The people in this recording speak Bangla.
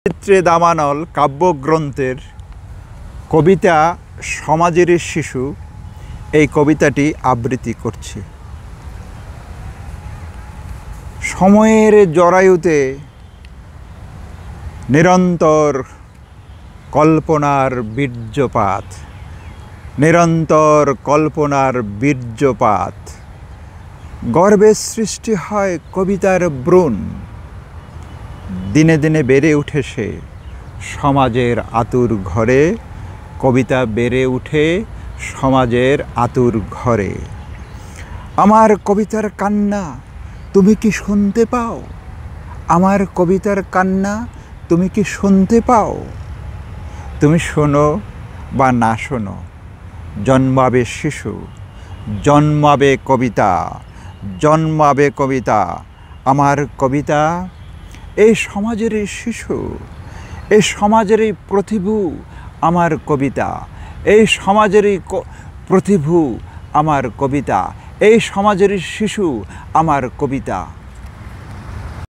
চিত্রে দাবানল কাব্যগ্রন্থের কবিতা সমাজের শিশু এই কবিতাটি আবৃত্তি করছে। সময়ের জরায়ুতে নিরন্তর কল্পনার বীর্যপাত, নিরন্তর কল্পনার বীর্যপাত। গর্বে সৃষ্টি হয় কবিতার ব্রণ, দিনে দিনে বেড়ে উঠে সে সমাজের আতুর ঘরে। কবিতা বেড়ে উঠে সমাজের আতুর ঘরে। আমার কবিতার কান্না তুমি কি শুনতে পাও? আমার কবিতার কান্না তুমি কি শুনতে পাও? তুমি শোনো বা না শোনো, জন্মাবে শিশু, জন্মাবে কবিতা, জন্মাবে কবিতা। আমার কবিতা এই সমাজের শিশু, এই সমাজেরই প্রতিভু আমার কবিতা, এই সমাজেরই প্রতিভু আমার কবিতা, এই সমাজেরই শিশু আমার কবিতা।